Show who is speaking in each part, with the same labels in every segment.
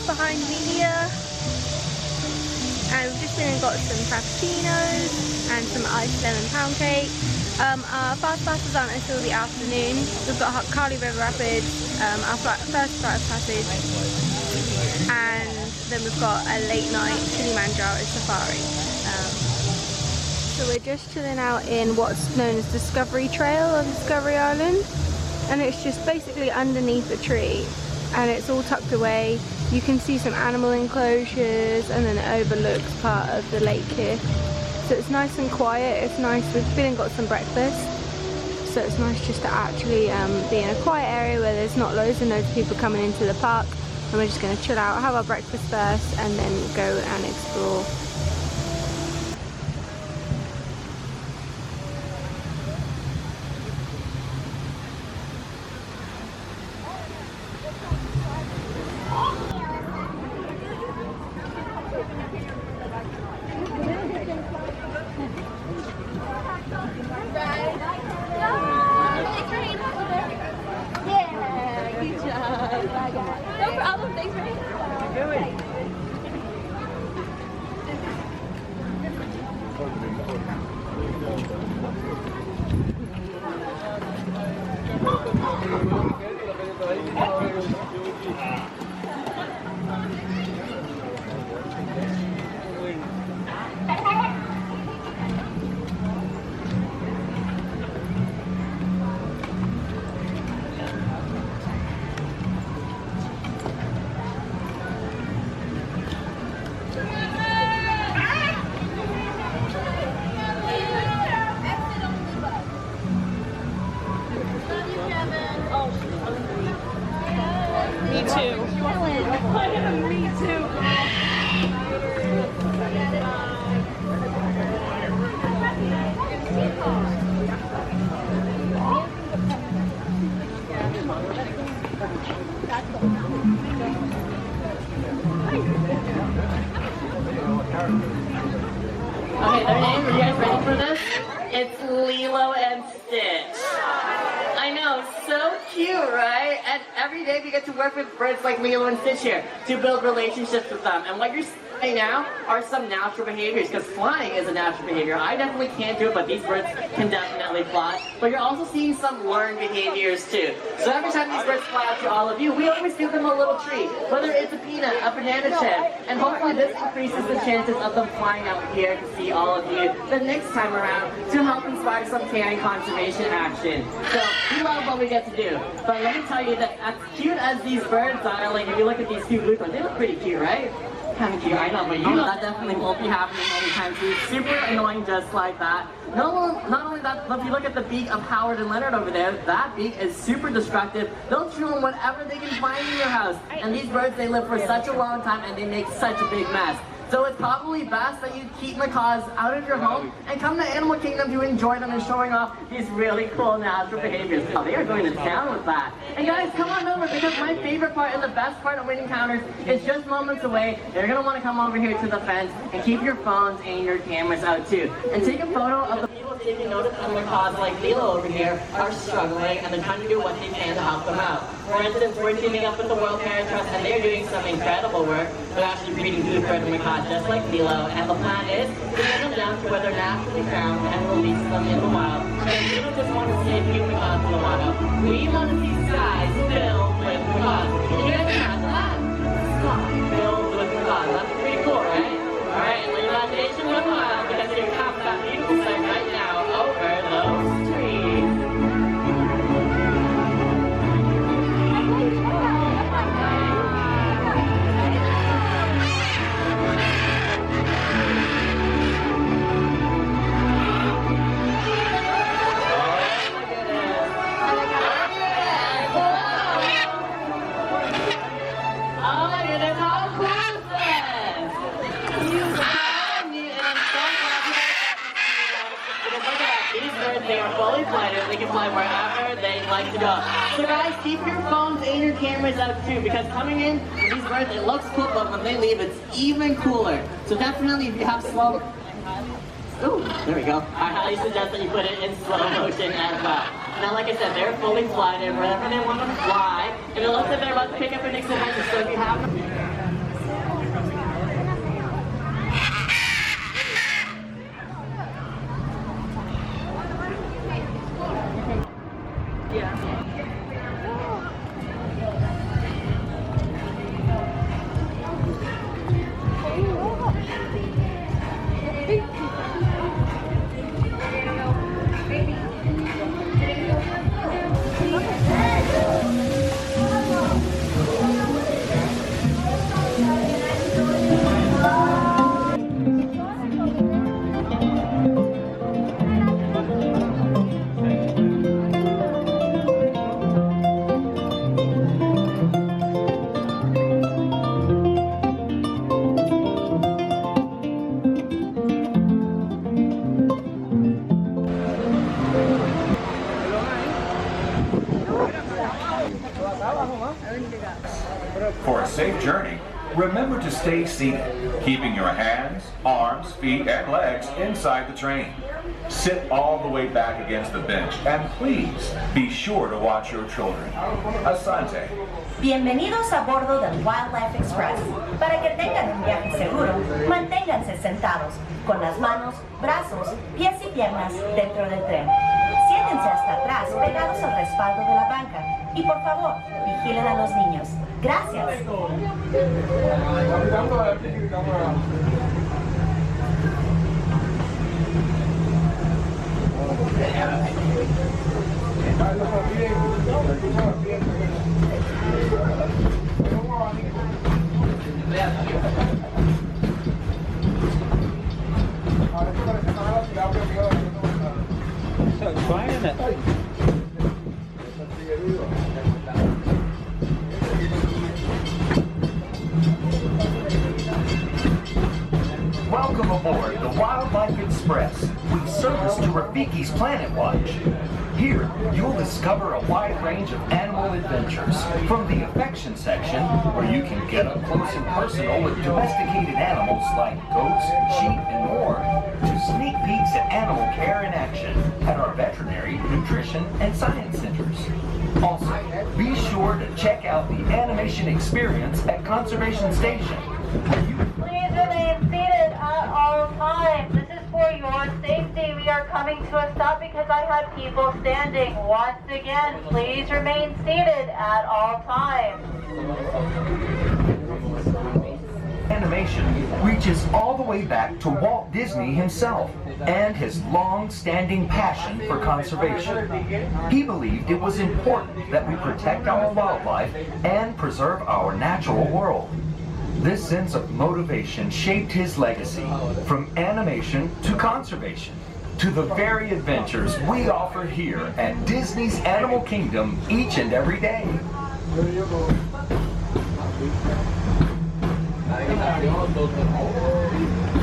Speaker 1: behind me here. And we've just been and got some frappuccinos and some iced lemon pound cake. Our fast passes aren't until the afternoon. We've got Kali River Rapids, our first flight of passage, and then we've got a late night Kilimanjaro Safari. So we're just chilling out in what's known as Discovery Trail on Discovery Island, and it's just basically underneath a tree, and it's all tucked away. You can see some animal enclosures, and then it overlooks part of the lake here. So it's nice and quiet. It's nice. We've been and got some breakfast, so it's nice just to actually be in a quiet area where there's not loads of people coming into the park. And we're just going to chill out, have our breakfast first, and then go and explore.
Speaker 2: No problem, thanks for having me. Me too. Me too. Okay, their names. Are you guys ready for this? It's Lilo and Stitch. I know, so cute, right? And every day we get to work with birds like Lilo and Stitch here to build relationships with them. And what you're seeing now are some natural behaviors, because flying is a natural behavior. I definitely can't do it, but these birds can definitely fly. But you're also seeing some learned behaviors too. So every time these birds fly out to all of you, we always give them a little treat, whether it's a peanut, a banana chip, and hopefully this increases the chances of them flying out here to see all of you the next time around to help inspire some caring conservation action. So we love what we get to do. But let me tell you that as cute as these birds are, like if you look at these cute blue ones, they look pretty cute, right? Kind of cute, I know, but you know that definitely won't be happening anytime soon. Super annoying just like that. No, not only that, but if you look at the beak of Howard and Leonard over there, that beak is super destructive. They'll chew on whatever they can find in your house. And these birds, they live for such a long time and they make such a big mess. So it's probably best that you keep macaws out of your home and come to Animal Kingdom to enjoy them and showing off these really cool natural behaviors. Oh, they are going to town with that. And guys, come on over, because my favorite part and the best part of Wind Encounters is just moments away. You're going to want to come over here to the fence and keep your phones and your cameras out too. And take a photo of the people taking notice of macaws like Lilo over here are struggling and they're trying to do what they can to help them out. For instance, we're teaming up with the World Parent Trust and they're doing some incredible work. They're actually breeding food for the macaws just like Lilo, and the plan is to get them down to where they're naturally found and release them in the wild. And we don't just want to see a few macaws in the wild. We want to see skies filled with macaws. Can you guys imagine that? Sky filled with macaws. That's pretty cool, right? Alright, and let your imagination run wild, because here comes that beautiful sight right now over those trees. They are fully flighted, they can fly wherever they like to go. So guys, keep your phones and your cameras out too, because coming in with these birds, it looks cool, but when they leave, it's even cooler. So definitely, if you have slow... Ooh, there we go. I highly suggest that you put it in slow motion as well. Now, like I said, they're fully flighted wherever they want to fly, and it looks like they're about to pick up their next adventure, so if you have...
Speaker 3: For a safe journey, remember to stay seated, keeping your hands, arms, feet, and legs inside the train. Sit all the way back against the bench, and please be sure to watch your children. Asante.
Speaker 4: Bienvenidos a bordo del Wildlife Express. Para que tengan un viaje seguro, manténganse sentados, con las manos, brazos, pies y piernas dentro del tren. Siéntense hasta atrás, pegados al respaldo de la banca. Y por favor, vigilen a los niños. Gracias.
Speaker 5: Welcome aboard the Wildlife Express with service to Rafiki's Planet Watch. Here, you'll discover a wide range of animal adventures, from the affection section, where you can get up close and personal with domesticated animals like goats, sheep, and more, to sneak peeks at animal care in action at our veterinary, nutrition, and science centers. Also, be sure to check out the animation experience at Conservation Station, where you
Speaker 6: Please remain seated at all times. This is for your safety. We are coming to a stop because I had people standing. Once again, please remain seated at all times.
Speaker 5: animation reaches all the way back to Walt Disney himself and his long-standing passion for conservation. He believed it was important that we protect our wildlife and preserve our natural world. This sense of motivation shaped his legacy, from animation to conservation, to the very adventures we offer here at Disney's Animal Kingdom each and every day.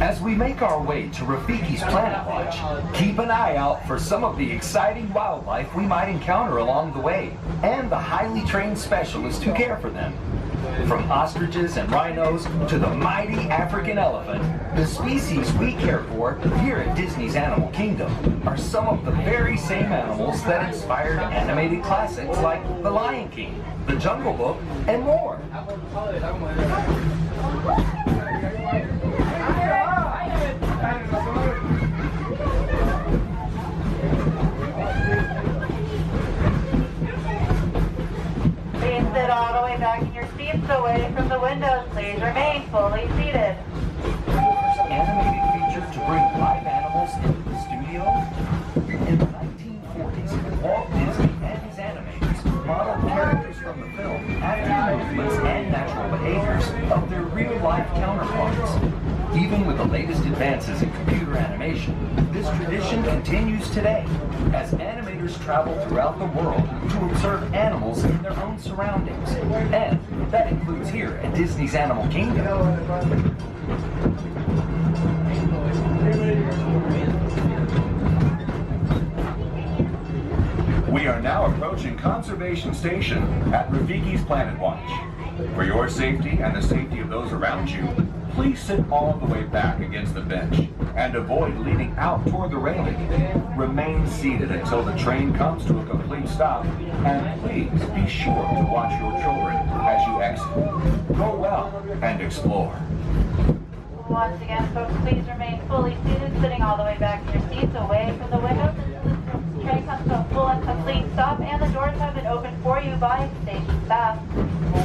Speaker 5: As we make our way to Rafiki's Planet Watch, keep an eye out for some of the exciting wildlife we might encounter along the way, and the highly trained specialists who care for them. From ostriches and rhinos to the mighty African elephant, the species we care for here at Disney's Animal Kingdom are some of the very same animals that inspired animated classics like The Lion King, The Jungle Book, and more.
Speaker 6: Please sit all the way back in your seats away from the windows. Please remain fully seated.
Speaker 5: Animated feature to bring live animals into the studio? In the 1940s, Walt Disney and his animators modeled characters from the film after the movements and natural behaviors of their real-life counterparts. Even with the latest advances in computer animation, this tradition continues today as animators travel throughout the world to observe animals in their own surroundings. And that includes here at Disney's Animal Kingdom.
Speaker 3: We are now approaching Conservation Station at Rafiki's Planet Watch. For your safety and the safety of those around you, please sit all the way back against the bench and avoid leaning out toward the railing. Remain seated until the train comes to a complete stop, and please be sure to watch your children as you exit. Go well and explore.
Speaker 6: Once again, folks, please remain fully seated, sitting all the way back in your seats, away from the windows until the train comes to a full and complete stop, and the doors have been opened for you by station staff.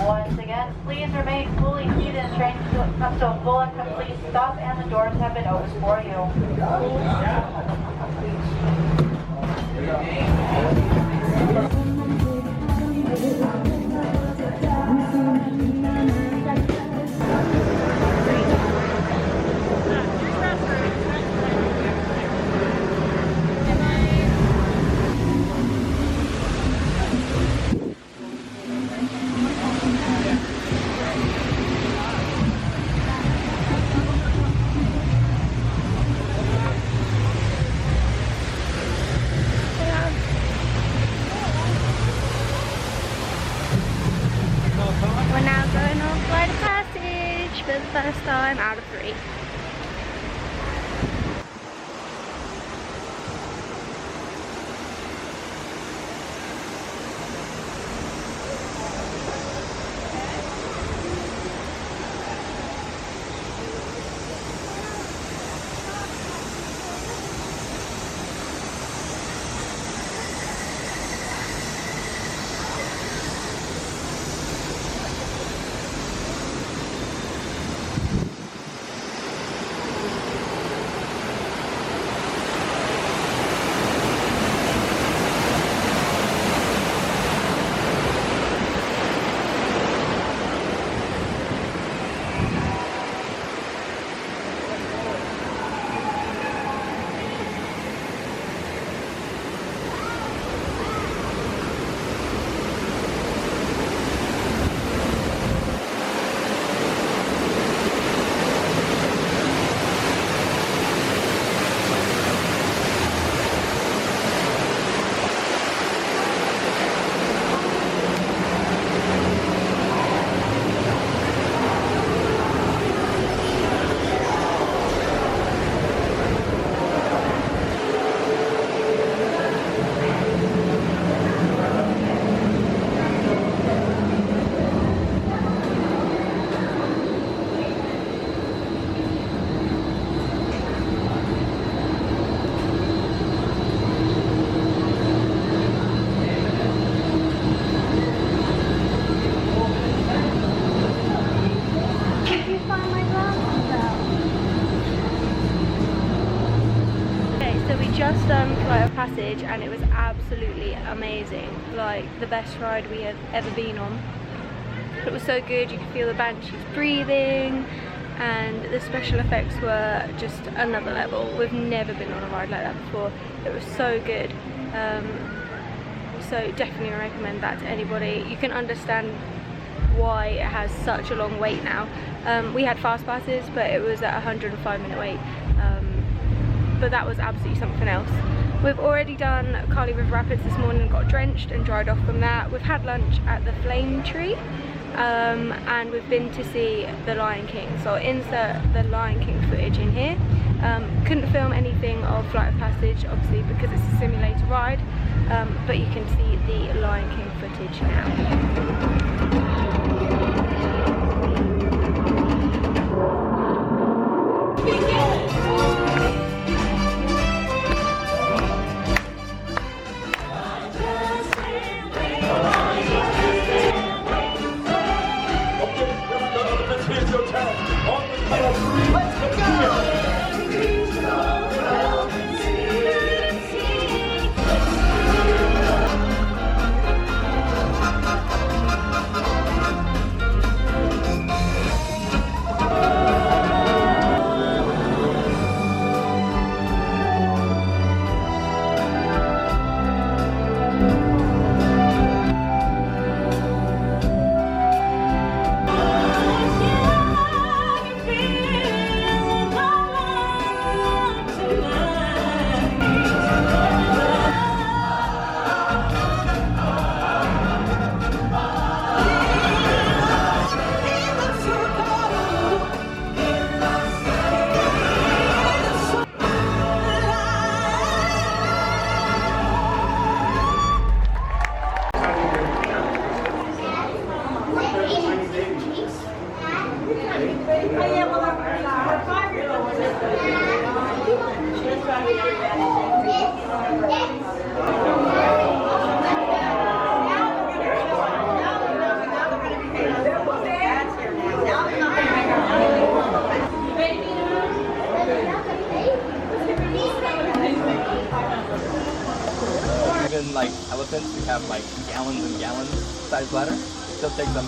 Speaker 6: Once again, please remain fully seated. The train comes to a full and complete stop, and the doors have been opened for you.
Speaker 1: So we just done Flight of Passage and it was absolutely amazing. Like the best ride we have ever been on. It was so good, you could feel the banshees breathing and the special effects were just another level. We've never been on a ride like that before. It was so good. So definitely recommend that to anybody. You can understand why it has such a long wait now. We had fast passes, but it was at a 105-minute wait. But that was absolutely something else. We've already done Kali River Rapids this morning and got drenched and dried off from that. We've had lunch at the Flame Tree and we've been to see the Lion King. So I'll insert the Lion King footage in here. Couldn't film anything of Flight of Passage obviously because it's a simulator ride, but you can see the Lion King footage now.
Speaker 7: Like elephants who have like gallons and gallons size bladder, it still takes them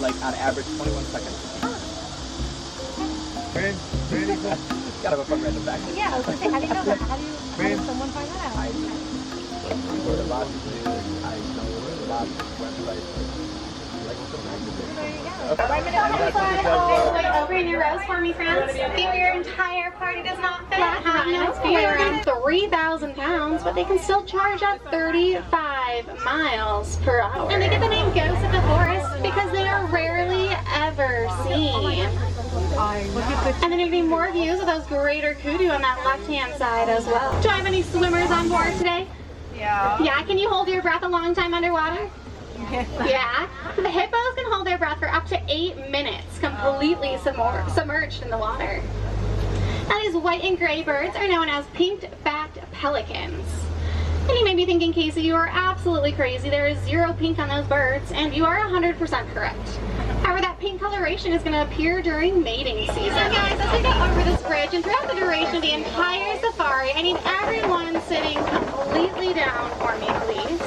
Speaker 7: like on average 21 seconds. Gotta have a fun random fact.
Speaker 1: Yeah, I was gonna say, how do you know that? How did someone find that out?
Speaker 7: I heard a lot of people do it. I know a lot of websites.
Speaker 8: Over in your rows for me, friends. If your entire party does not fit, weigh around 3,000 pounds, but they can still charge at 35 miles per hour. And they get the name Ghosts of the Forest because they are rarely ever seen. And then there'd be more views of those greater kudu on that left-hand side as well. Do I have any swimmers on board today?
Speaker 1: Yeah.
Speaker 8: Yeah, can you hold your breath a long time underwater? Yeah. The hippos can hold their breath for up to 8 minutes, completely submerged in the water. Now these white and gray birds are known as pink-backed pelicans. And you may be thinking, Casey, you are absolutely crazy. There is zero pink on those birds, and you are 100% correct. However, that pink coloration is going to appear during mating season. So guys, as we go over this bridge and throughout the duration of the entire safari, I need everyone sitting completely down for me, please.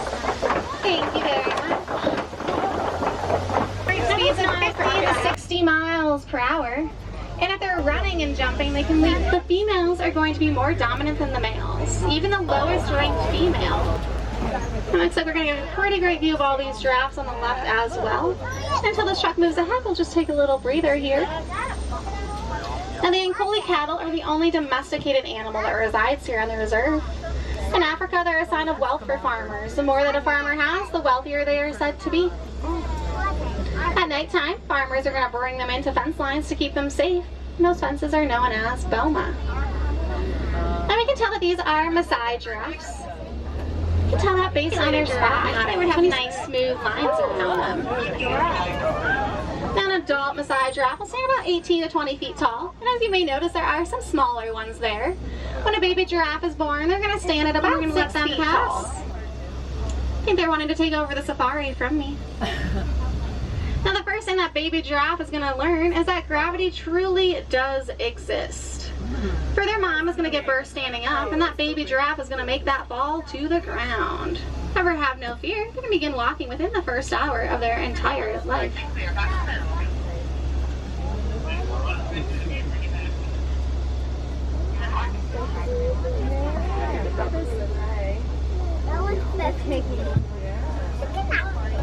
Speaker 8: Thank you very much. Speeds of 50 to 60 miles per hour. And if they're running and jumping, they can lead. The females are going to be more dominant than the males, even the lowest ranked female. It looks like we're going to get a pretty great view of all these giraffes on the left as well. Until this truck moves ahead, we'll just take a little breather here. Now the Ankoli cattle are the only domesticated animal that resides here on the reserve. In Africa, they're a sign of wealth for farmers. The more that a farmer has, the wealthier they are said to be. At nighttime, farmers are going to bring them into fence lines to keep them safe. And those fences are known as boma. And we can tell that these are Maasai giraffes. You can tell that based on their spine. They would have nice smooth lines around them. Now an adult Maasai giraffe will stand about 18 to 20 feet tall. And as you may notice, there are some smaller ones there. When a baby giraffe is born, they're going to stand at about 6 feet tall. I think they're wanting to take over the safari from me. Now the first thing that baby giraffe is going to learn is that gravity truly does exist. For their mom is going to get birth standing up, and that baby giraffe is going to make that fall to the ground. However, have no fear, they're going to begin walking within the first hour of their entire life.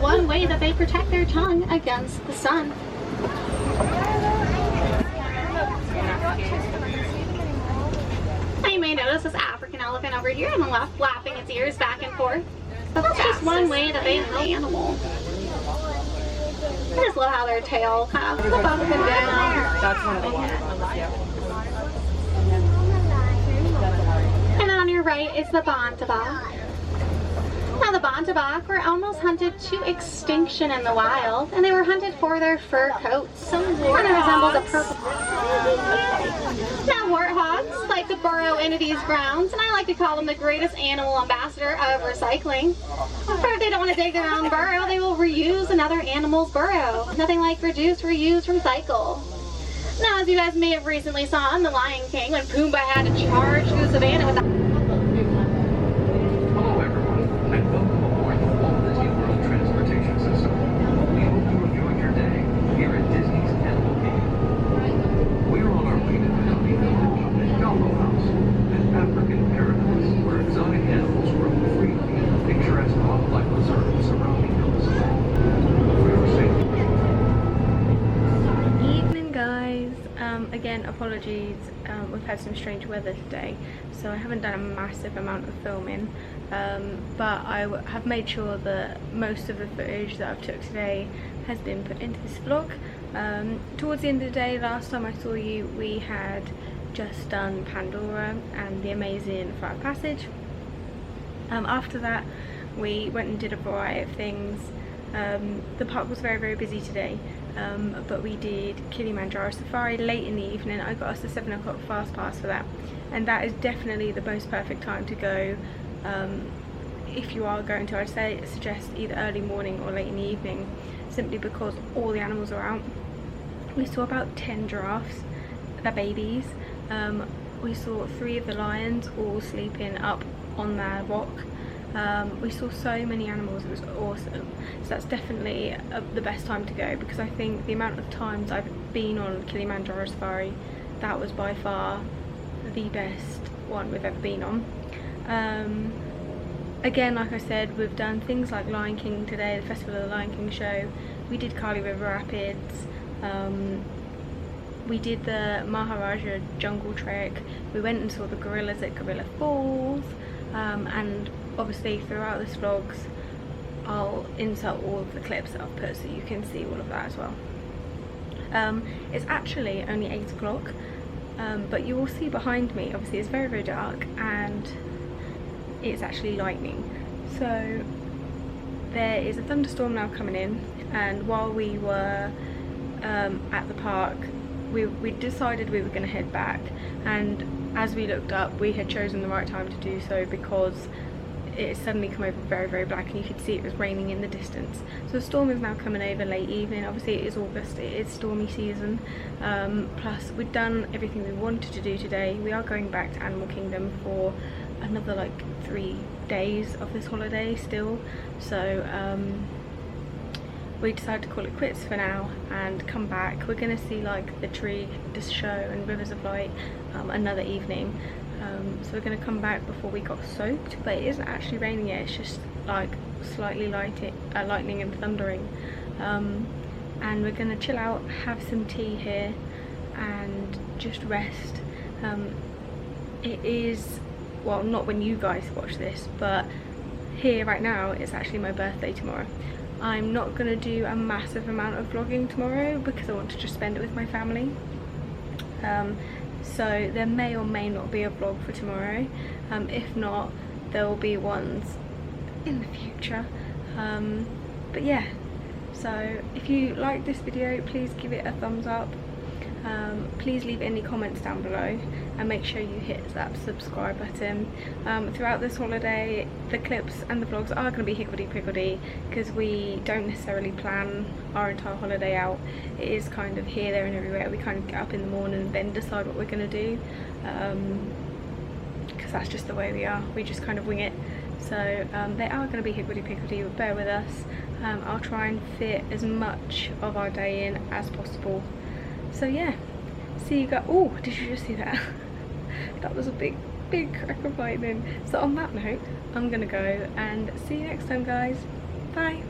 Speaker 8: One way that they protect their tongue against the sun. You may notice this African elephant over here on the left flapping its ears back and forth. That's just one way that they help the animal. I just love how their tail kind of flip up and down.
Speaker 2: That's one of the water ones, yeah.
Speaker 8: And then on your right is the Bontebok. Now the Bontebok were almost hunted to extinction in the wild, and they were hunted for their fur coats. Kind of resembles a purple. Now warthogs like to burrow into these grounds, and I like to call them the greatest animal ambassador of recycling. Or if they don't want to dig their own burrow, they will reuse another animal's burrow. Nothing like reduce, reuse, recycle. Now, as you guys may have recently saw in The Lion King, when Pumbaa had to charge through the savannah with a
Speaker 1: Again, apologies, we've had some strange weather today, so I haven't done a massive amount of filming, but I have made sure that most of the footage that I've took today has been put into this vlog. Towards the end of the day, last time I saw you, we had just done Pandora and the amazing Flight of Passage. After that, we went and did a variety of things. The park was very, very busy today. But we did Kilimanjaro Safari late in the evening. I got us the 7 o'clock fast pass for that, and that is definitely the most perfect time to go. If you are going to, I'd suggest either early morning or late in the evening, simply because all the animals are out. We saw about 10 giraffes, the babies. We saw 3 of the lions all sleeping up on their rock. We saw so many animals, it was awesome. So that's definitely the best time to go, because I think the amount of times I've been on Kilimanjaro Safari, that was by far the best one we've ever been on. Again, like I said, we've done things like Lion King today, the Festival of the Lion King show. We did Kali River Rapids. We did the Maharajah Jungle Trek. We went and saw the gorillas at Gorilla Falls. And obviously throughout this vlogs I'll insert all of the clips that I've put so you can see all of that as well. It's actually only 8 o'clock, but you will see behind me, obviously it's very, very dark and it's actually lightning. So there is a thunderstorm now coming in, and while we were at the park, we decided we were going to head back, and as we looked up we had chosen the right time to do so, because it suddenly come over very, very black and you could see it was raining in the distance. So the storm is now coming over late evening. Obviously it is August, it is stormy season, plus we've done everything we wanted to do today. We are going back to Animal Kingdom for another like 3 days of this holiday still, so we decided to call it quits for now and come back. We're going to see like the tree show and Rivers of Light another evening. So we're going to come back before we got soaked, but it isn't actually raining yet, it's just like slightly lightning and thundering. And we're going to chill out, have some tea here and just rest. It is, well, not when you guys watch this, but here right now it's actually my birthday tomorrow. I'm not going to do a massive amount of vlogging tomorrow because I want to just spend it with my family. So there may or may not be a vlog for tomorrow. If not, there will be ones in the future. But yeah, so if you like this video, please give it a thumbs up. Please leave any comments down below and make sure you hit that subscribe button. Throughout this holiday, the clips and the vlogs are going to be higgledy-piggledy because we don't necessarily plan our entire holiday out. It is kind of here, there and everywhere. We kind of get up in the morning and then decide what we're going to do, because that's just the way we are. We just kind of wing it. So they are going to be higgledy-piggledy, but bear with us. I'll try and fit as much of our day in as possible. So yeah, see you guys. Oh, did you just see that? That was a big crack of lightning. So on that note, I'm gonna go and see you next time, guys. Bye.